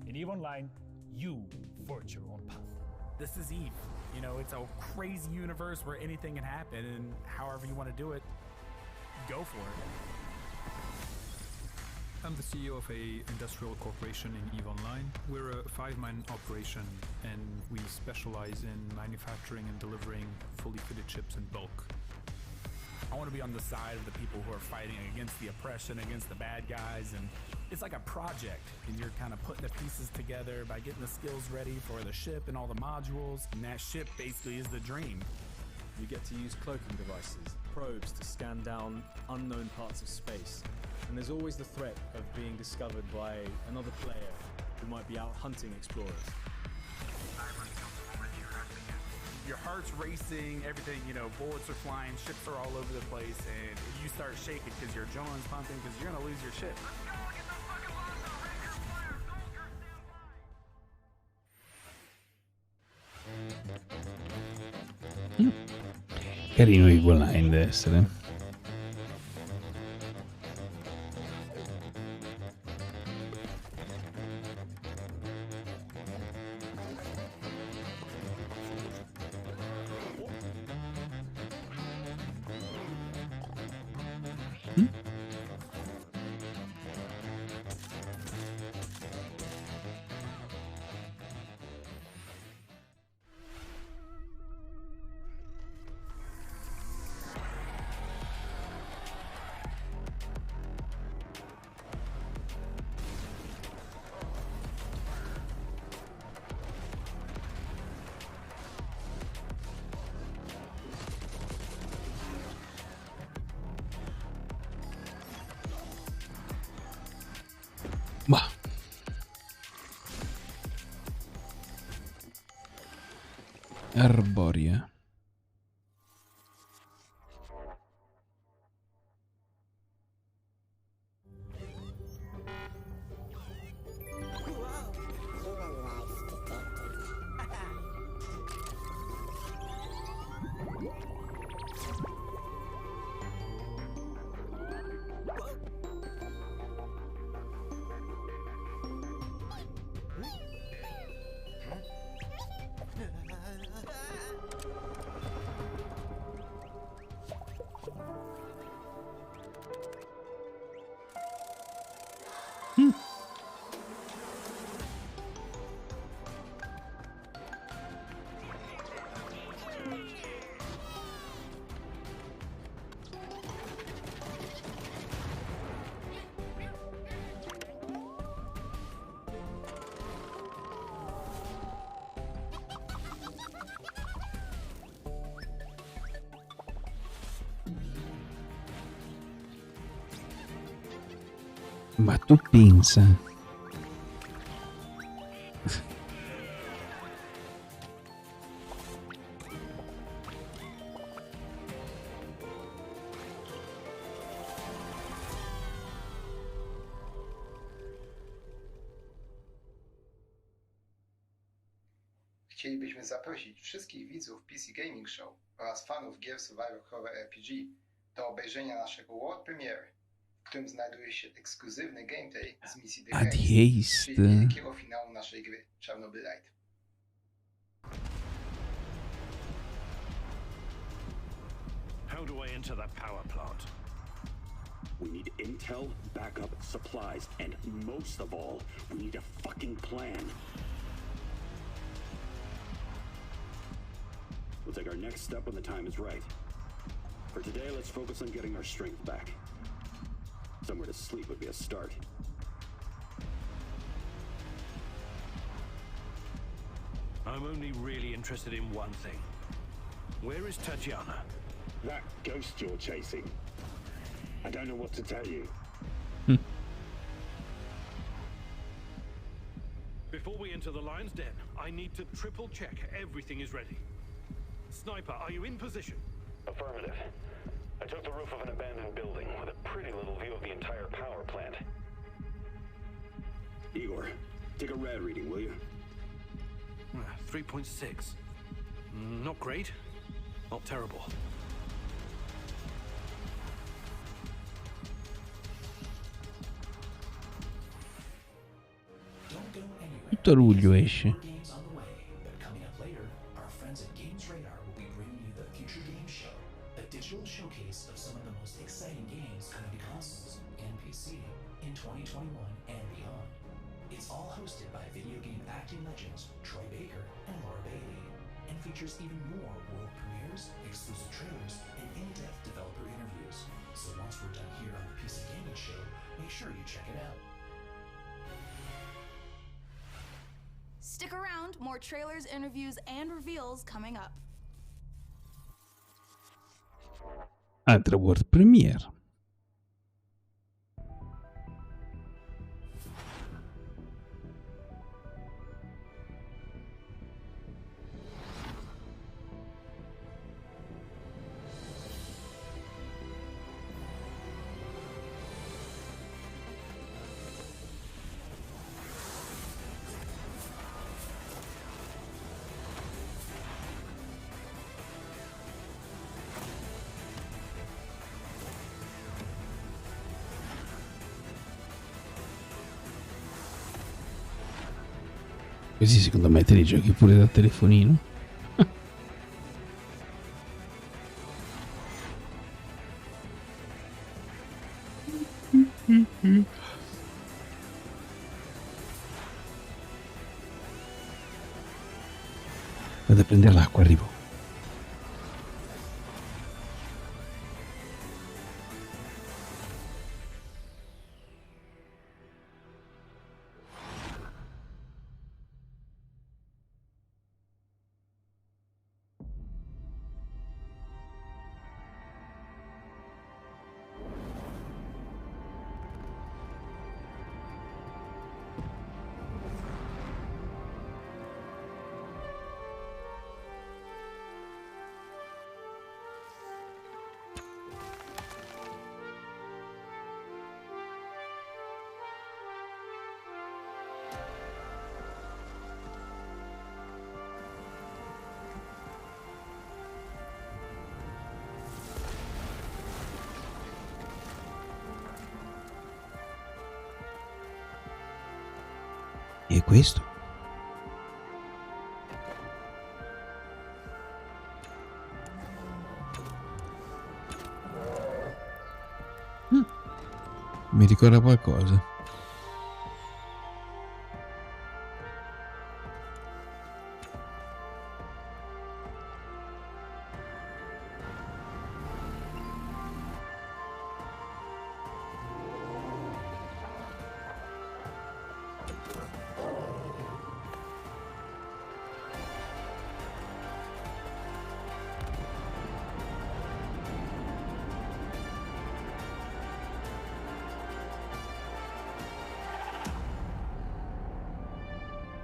In EVE Online, you forge your own path. This is EVE. You know, it's a crazy universe where anything can happen, and however you want to do it, go for it. I'm the CEO of a industrial corporation in EVE Online. We're a 5-man operation, and we specialize in manufacturing and delivering fully fitted chips in bulk. I want to be on the side of the people who are fighting against the oppression, against the bad guys, and it's like a project, and you're kind of putting the pieces together by getting the skills ready for the ship and all the modules, and that ship basically is the dream. You get to use cloaking devices, probes to scan down unknown parts of space, and there's always the threat of being discovered by another player who might be out hunting explorers. Your heart's racing, everything, you know, bullets are flying, ships are all over the place, and you start shaking because your adrenaline's pumping because you're gonna lose your ship. Carino EVE Online deve essere. Ma arborea. Ma tu pensa? Chcielibyśmy zaprosić wszystkich widzów PC Gaming Show oraz fanów gier Survivor Horror RPG do obejrzenia naszego World Premiere, w którym znajduje się ekskluzywny gameplay z misji The Grace, czyli wielkiego finału naszej gry Czarnobylite. How do I enter that power plant? We need intel, backup, supplies, and most of all, we need a fucking plan. We'll take our next step when the time is right. For today, let's focus on getting our strength back. Somewhere to sleep would be a start. I'm only really interested in one thing. Where is Tatiana? That ghost you're chasing. I don't know what to tell you. Before we enter the lion's den, I need to triple check everything is ready. Sniper, are you in position? Affirmative. I took the roof of an abandoned building with a pretty little view of the entire power plant. Igor, take a rad reading, will you? 3.6. Not great, not terrible. Tutto luglio esce. digital showcase of some of the most exciting games coming to consoles and PC in 2021 and beyond. It's all hosted by video game acting legends Troy Baker and Laura Bailey, and features even more world premieres, exclusive trailers, and in-depth developer interviews. So once we're done here on the PC Gaming Show, make sure you check it out. Stick around, more trailers, interviews, and reveals coming up. Altra world premiere. Così secondo me te li giochi pure dal telefonino. Vado a prendere l'acqua, arrivo. E questo? Mi ricorda qualcosa.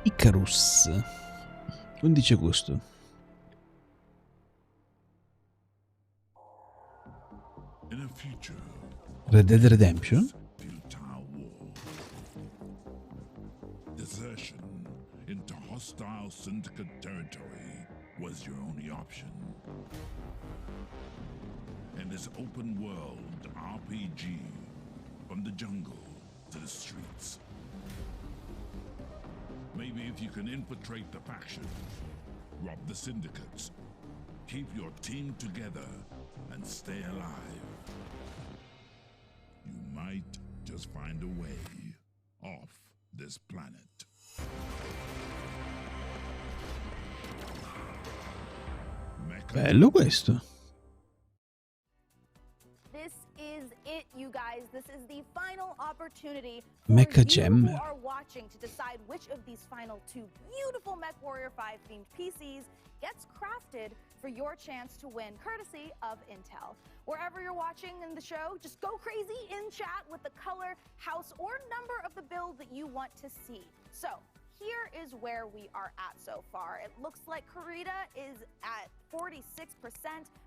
Icarus, 11 agosto. Red Dead Redemption? Desertion into hostile syndicate territory was your only option. In this open world RPG, from the jungle to the streets. Maybe if you can infiltrate the factions, rob the syndicates, keep your team together, and stay alive, you might just find a way off this planet. Bello questo. This is it, you guys. This is the final opportunity Mecha for Gem. you who are watching to decide which of these final two beautiful Mech Warrior 5 themed PCs gets crafted for your chance to win, courtesy of Intel. Wherever you're watching in the show, just go crazy in chat with the color, house, or number of the build that you want to see. So here is where we are at so far. It looks like Karita is at 46%,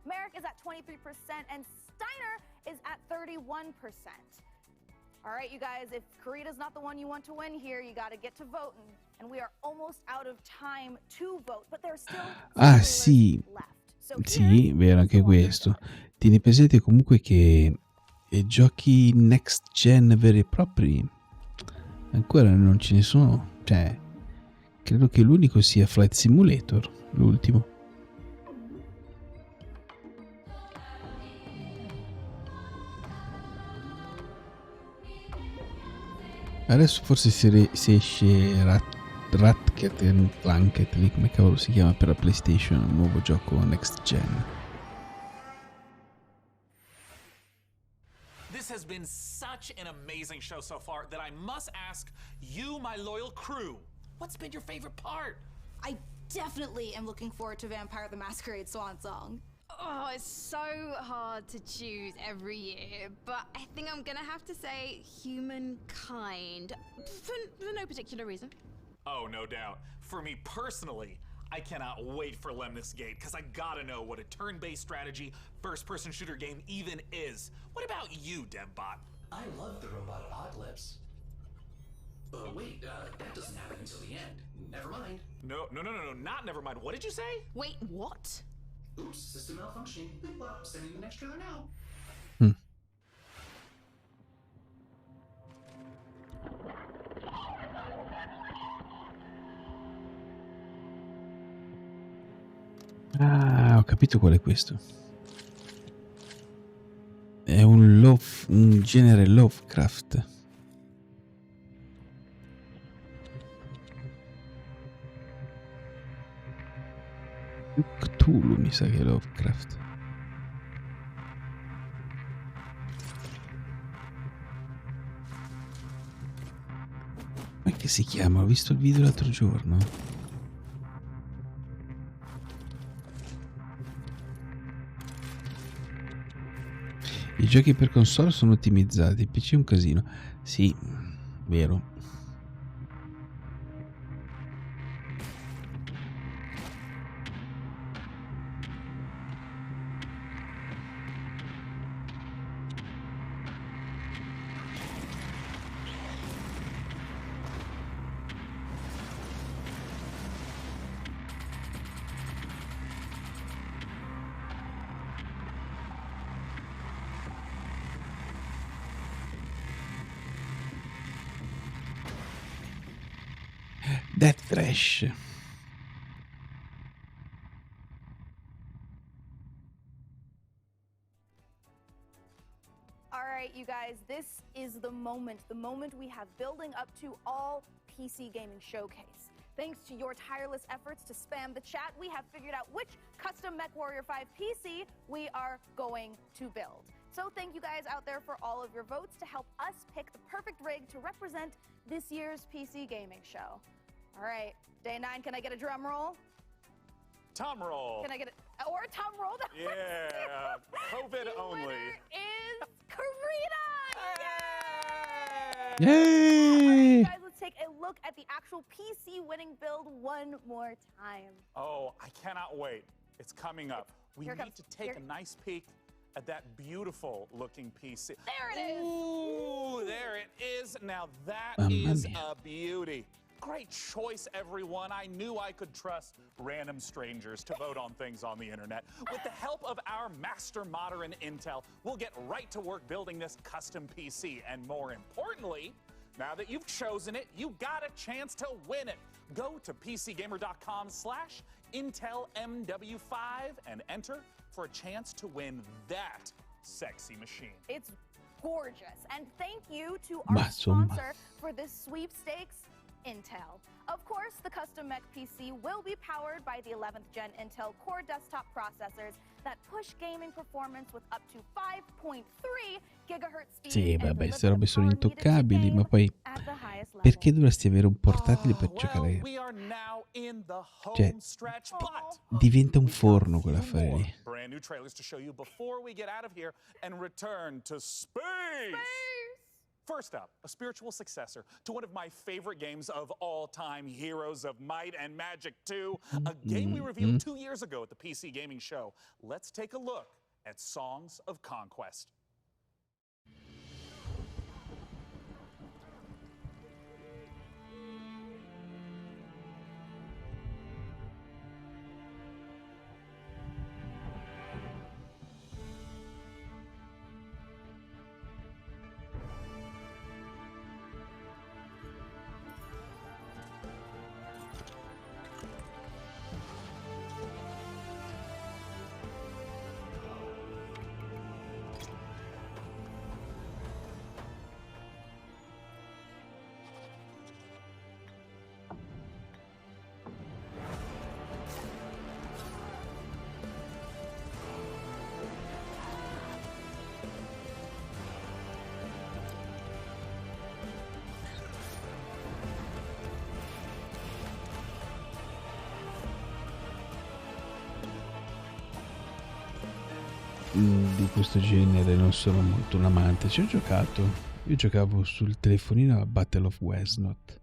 Merrick is at 23%, and Steiner is at 31%. All right, you guys, if Karita's not the one you want to win here, you got to get to voting. And we are almost out of time to vote, but there's still Ah sì, sì, vero anche questo. Tieni presente comunque che giochi next gen veri e propri ancora non ce ne sono. Cioè, credo che l'unico sia Flight Simulator, l'ultimo. Adesso forse si esce Ratchet and Clanket, lì come cavolo si chiama, per la PlayStation, un nuovo gioco next gen. This has been such an amazing show so far that I must ask you, my loyal crew, what's been your favorite part? I definitely am looking forward to Vampire the Masquerade Swan Song. Oh, it's so hard to choose every year, but I think I'm gonna have to say Humankind, for no particular reason. Oh, no doubt. For me personally, I cannot wait for Lemnis Gate, because I gotta know what a turn-based strategy first-person shooter game even is. What about you, DevBot? I love the robot apocalypse. Wait, that doesn't happen until the end. Never mind. No, not never mind. What did you say? Wait, what? Oops, system malfunctioning. Well, sending the next trailer now. Ah, ho capito qual è questo. È un genere Lovecraft. Cthulhu mi sa che è Lovecraft. Ma che si chiama? Ho visto il video l'altro giorno. I giochi per console sono ottimizzati, il PC è un casino. Sì, vero. Death Trash. All right, you guys, this is the moment we have building up to all PC Gaming Showcase. Thanks to your tireless efforts to spam the chat, we have figured out which custom MechWarrior 5 PC we are going to build. So thank you guys out there for all of your votes to help us pick the perfect rig to represent this year's PC Gaming Show. All right, day 9, can I get a drum roll? Tom roll. Can I get or a tom roll? Yeah, COVID the only. Winner is Karina! Yay! All right, guys, let's take a look at the actual PC winning build one more time. Oh, I cannot wait. It's coming up. We need to take a nice peek at that beautiful looking PC. There it is. Ooh, there it is. Now that is a beauty. Great choice, everyone. I knew I could trust random strangers to vote on things on the internet. With the help of our master modder in Intel, we'll get right to work building this custom PC. And more importantly, now that you've chosen it, you got a chance to win it. Go to PCGamer.com/IntelMW5 and enter for a chance to win that sexy machine. It's gorgeous. And thank you to our sponsor for this sweepstakes, Intel. Of course, the custom mech PC will be powered by the 11th gen Intel Core desktop processors that push gaming performance with up to 5.3 GHz speed. Sì, vabbè, queste robe sono intoccabili, ma poi perché dovresti avere un portatile per giocare? Cioè, diventa un forno quell'affare lì. Brand new trailers to show you before we get out of here and return to space. First up, a spiritual successor to one of my favorite games of all time, Heroes of Might and Magic 2, a game we reviewed 2 years ago at the PC Gaming Show. Let's take a look at Songs of Conquest. di questo genere non sono molto un amante. Ci ho giocato. Io giocavo sul telefonino a Battle of Westnot.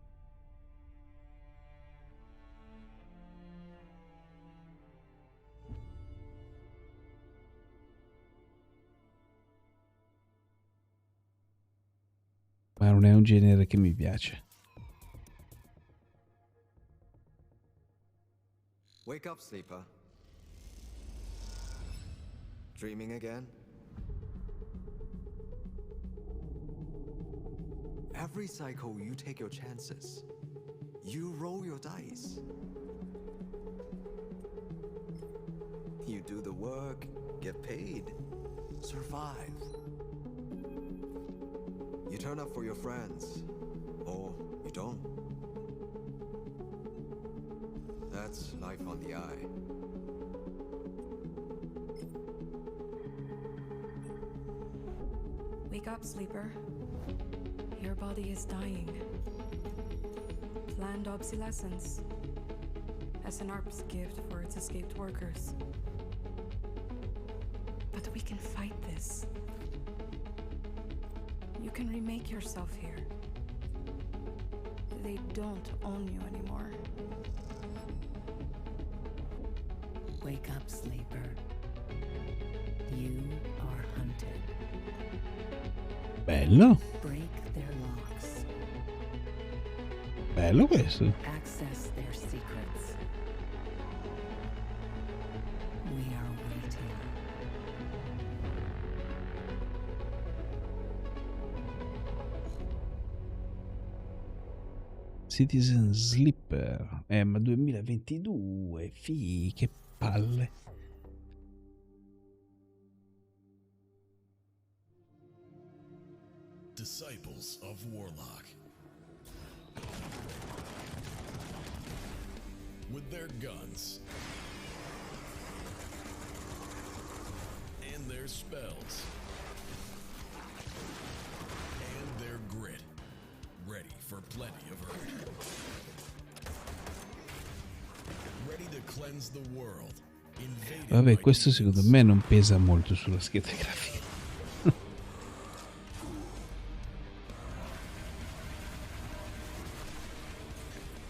Ma non è un genere che mi piace. Wake up, sleeper. Dreaming again? Every cycle you take your chances. You roll your dice. You do the work, get paid, survive. You turn up for your friends, or you don't. That's life on the eye. Wake up, sleeper. Your body is dying. Planned obsolescence. As an Orcs gift for its escaped workers. But we can fight this. You can remake yourself here. They don't own you anymore. Wake up, sleeper. You are hunted. Bello. Break their locks. Bello questo. Access their secrets. We are waiting. Citizen Sleeper. Ma 2022. Che palle. Disciples of Warlock. With their guns and their spells and their grit, ready for plenty of hurt. Ready to cleanse the world. Vabbè, questo secondo me non pesa molto sulla scheda grafica.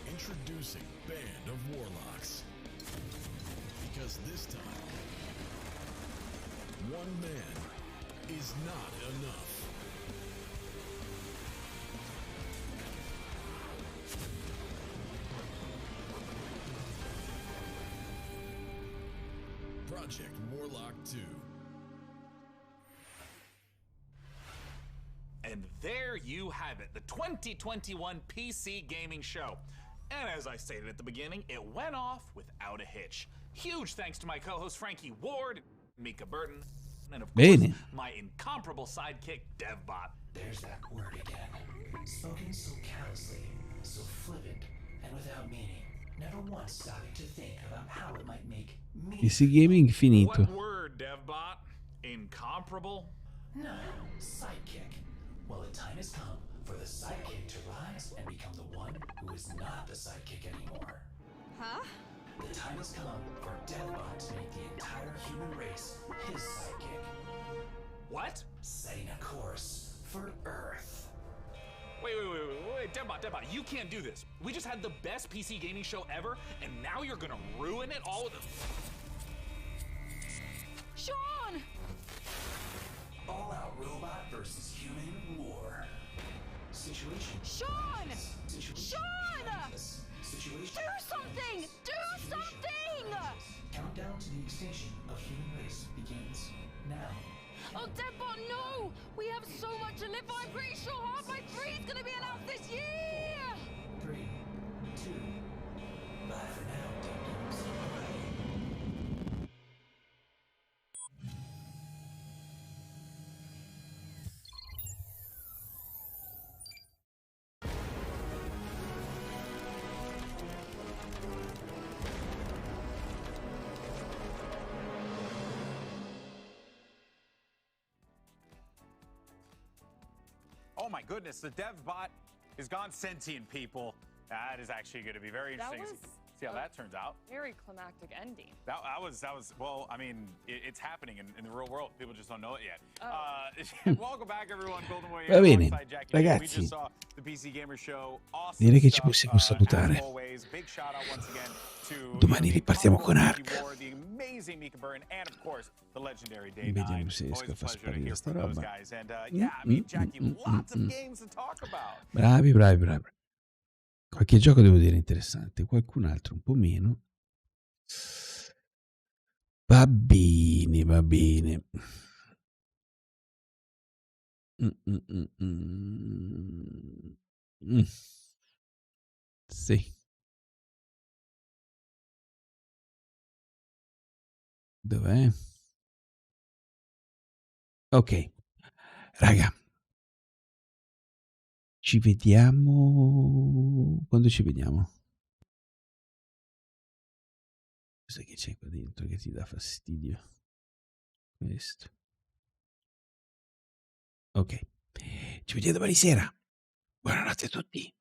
Introducing Band of Warlocks. Because this time, one man is not enough. Project Warlock 2. And there you have it, the 2021 PC Gaming Show. And as I stated at the beginning, it went off without a hitch. Huge thanks to my co-host Frankie Ward, Mika Burton, and of course, my incomparable sidekick, DevBot. There's that word again. Spoken so callously, so flippant, and without meaning. Never once stopping to think about how it might make me. PC Gaming finito. What word, DevBot? Incomparable? No, sidekick. Well, the time has come for the sidekick to rise and become the one who is not the sidekick anymore. Huh? The time has come for DevBot to make the entire human race his sidekick. What? Setting a course for Earth. Wait, DevBot, you can't do this. We just had the best PC gaming show ever, and now you're gonna ruin it all with a... Sean! All-out robot versus human war. Situation. Sean! Situation. Sean! Situation. Do something! Do something! Countdown to the extinction of human race begins now. Oh, DevBot, no! We have so much to live by. I'm pretty sure Half-Life 3 is going to be announced this year! 3, 2, bye for now, Dum-Dums. Oh my goodness, the DevBot has gone sentient, people. That is actually going to be very interesting. See how that turns out. Very climactic ending. That was well, I mean, it's happening in the real world. People just don't know it yet. Welcome back, everyone. Golden Way Va bene, alongside Jackie. ragazzi, We just saw the PC Gamer Show. Awesome direi che ci stuff. possiamo salutare. As always, big shout out once again to Domani ripartiamo con Ark. the amazing Mika Burton, and of course the legendary Dave. Vediamo se riesco a far sparire sta roba. Guys. And yeah, I mean, Jackie, lots of games to talk about. Bravi. Qualche gioco devo dire interessante, qualcun altro un po' meno. Va bene. Sì. Dov'è? Ok, raga. Ci vediamo. Quando ci vediamo? Cos'è che c'è qua dentro che ti dà fastidio? Questo. Ok. Ci vediamo domani sera. Buonanotte a tutti.